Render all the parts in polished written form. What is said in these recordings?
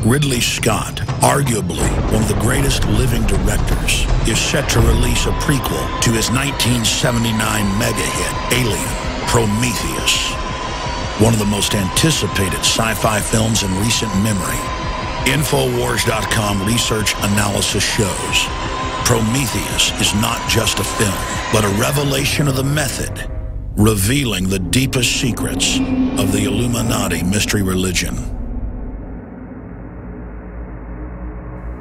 Ridley Scott, arguably one of the greatest living directors, is set to release a prequel to his 1979 mega hit, Alien, Prometheus, one of the most anticipated sci-fi films in recent memory. Infowars.com research analysis shows Prometheus is not just a film, but a revelation of the method, revealing the deepest secrets of the Illuminati mystery religion.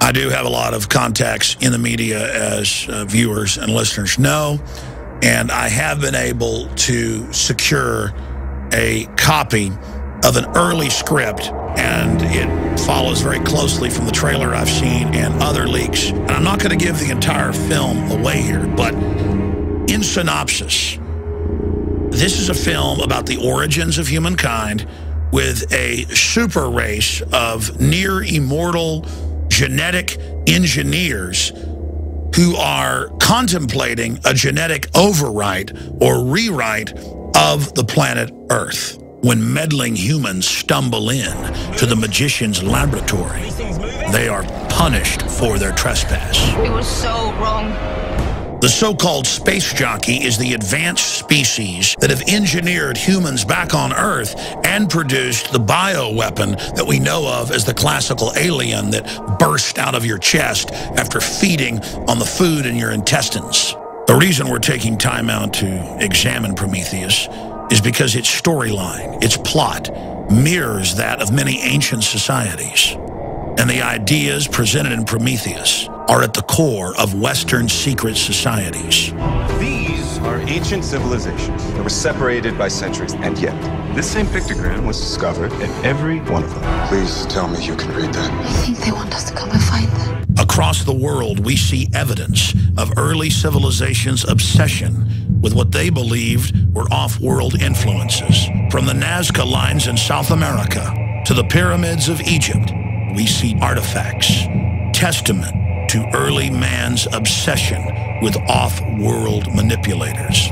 I do have a lot of contacts in the media, as viewers and listeners know, and I have been able to secure a copy of an early script, and it follows very closely from the trailer I've seen and other leaks. And I'm not going to give the entire film away here, but in synopsis, this is a film about the origins of humankind with a super race of near immortal genetic engineers who are contemplating a genetic overwrite or rewrite of the planet Earth when meddling humans stumble in to the magician's laboratory. They are punished for their trespass. It was so wrong. The so-called space jockey is the advanced species that have engineered humans back on Earth and produced the bioweapon that we know of as the classical alien that burst out of your chest after feeding on the food in your intestines. The reason we're taking time out to examine Prometheus is because its storyline, its plot, mirrors that of many ancient societies. And the ideas presented in Prometheus are at the core of Western secret societies. These are ancient civilizations that were separated by centuries, and yet this same pictogram was discovered in every one of them. Please tell me you can read that. I think they want us to come and find them. Across the world, we see evidence of early civilizations' obsession with what they believed were off-world influences. From the Nazca lines in South America to the pyramids of Egypt, we see artifacts, testament to early man's obsession with off-world manipulators.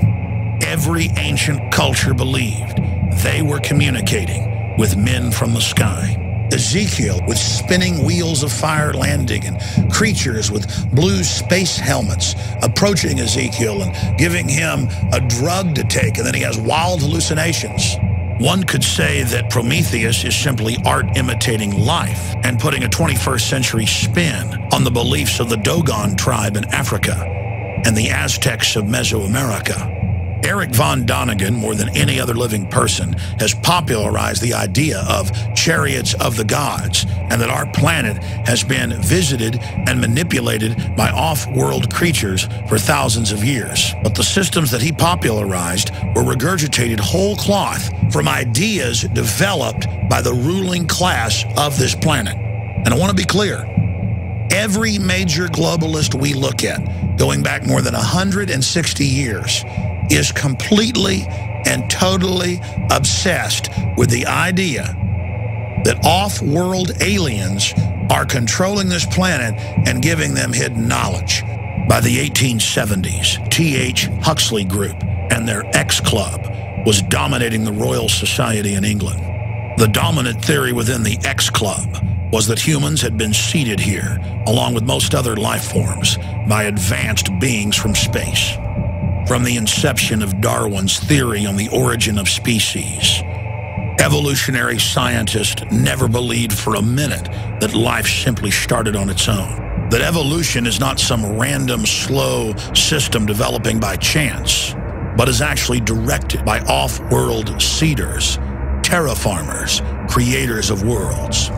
Every ancient culture believed they were communicating with men from the sky. Ezekiel with spinning wheels of fire landing and creatures with blue space helmets approaching Ezekiel and giving him a drug to take, and then he has wild hallucinations. One could say that Prometheus is simply art imitating life and putting a 21st century spin on the beliefs of the Dogon tribe in Africa and the Aztecs of Mesoamerica. Eric von Däniken, more than any other living person, has popularized the idea of chariots of the gods and that our planet has been visited and manipulated by off-world creatures for thousands of years. But the systems that he popularized were regurgitated whole cloth from ideas developed by the ruling class of this planet. And I want to be clear, every major globalist we look at, going back more than 160 years, is completely and totally obsessed with the idea that off-world aliens are controlling this planet and giving them hidden knowledge. By the 1870s, T.H. Huxley Group and their X Club was dominating the Royal Society in England. The dominant theory within the X Club was that humans had been seeded here, along with most other life forms, by advanced beings from space. From the inception of Darwin's theory on the origin of species, evolutionary scientists never believed for a minute that life simply started on its own. That evolution is not some random, slow system developing by chance, but is actually directed by off-world seeders, terraformers, creators of worlds.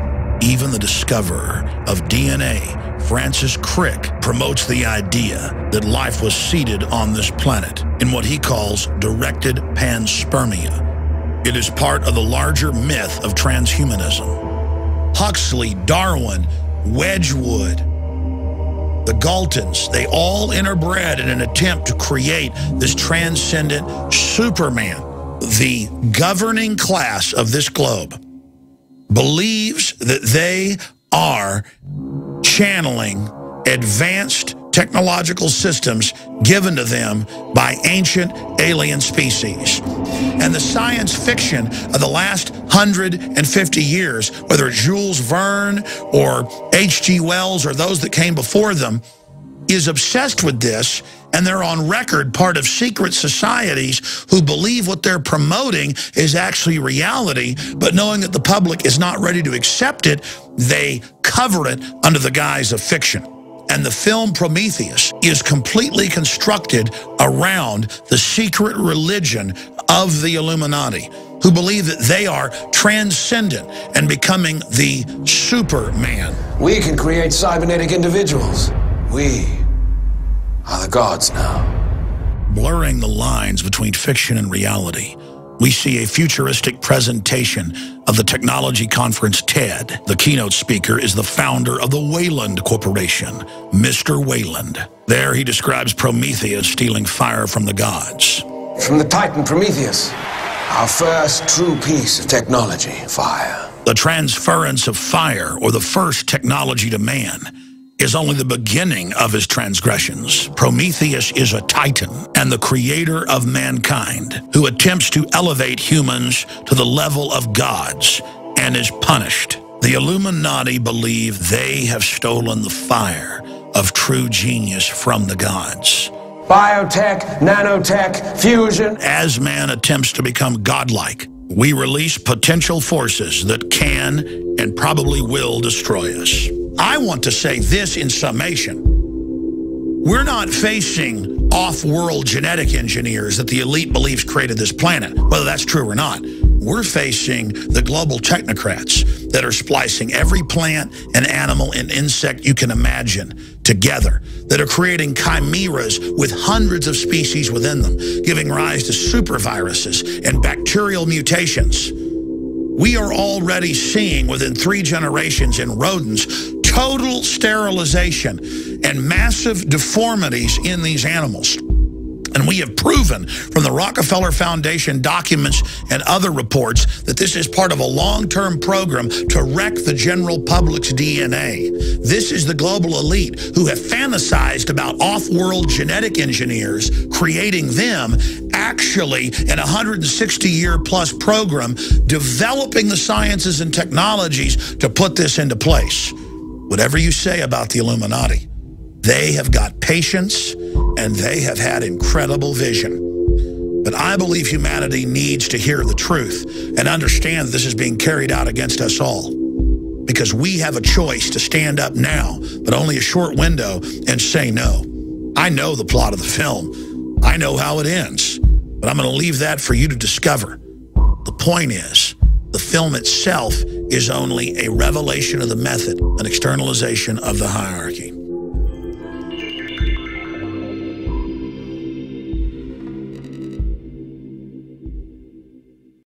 Even the discoverer of DNA, Francis Crick, promotes the idea that life was seeded on this planet in what he calls directed panspermia. It is part of the larger myth of transhumanism. Huxley, Darwin, Wedgwood, the Galtons, they all interbred in an attempt to create this transcendent Superman. The governing class of this globe believes that they are channeling advanced technological systems given to them by ancient alien species. And the science fiction of the last 150 years, whether it's Jules Verne or H.G. Wells or those that came before them, is obsessed with this, and they're on record part of secret societies who believe what they're promoting is actually reality, but knowing that the public is not ready to accept it, they cover it under the guise of fiction. And the film Prometheus is completely constructed around the secret religion of the Illuminati, who believe that they are transcendent and becoming the Superman. We can create cybernetic individuals. We are the gods now. Blurring the lines between fiction and reality, we see a futuristic presentation of the technology conference TED. The keynote speaker is the founder of the Wayland Corporation, Mr. Wayland. There he describes Prometheus stealing fire from the gods. From the Titan Prometheus, our first true piece of technology, fire. The transference of fire, or the first technology to man, is only the beginning of his transgressions. Prometheus is a titan and the creator of mankind who attempts to elevate humans to the level of gods and is punished. The Illuminati believe they have stolen the fire of true genius from the gods. Biotech, nanotech, fusion. As man attempts to become godlike, we release potential forces that can and probably will destroy us. I want to say this in summation. We're not facing off-world genetic engineers that the elite believes created this planet, whether that's true or not. We're facing the global technocrats that are splicing every plant and animal and insect you can imagine together, that are creating chimeras with hundreds of species within them, giving rise to superviruses and bacterial mutations. We are already seeing within 3 generations in rodents total sterilization and massive deformities in these animals. And we have proven from the Rockefeller Foundation documents and other reports that this is part of a long-term program to wreck the general public's DNA. This is the global elite who have fantasized about off-world genetic engineers, creating them actually in a 160-year-plus program, developing the sciences and technologies to put this into place. Whatever you say about the Illuminati, they have got patience and they have had incredible vision. But I believe humanity needs to hear the truth and understand that this is being carried out against us all. Because we have a choice to stand up now, but only a short window, and say no. I know the plot of the film. I know how it ends. But I'm going to leave that for you to discover. The point is, the film itself is only a revelation of the method, an externalization of the hierarchy.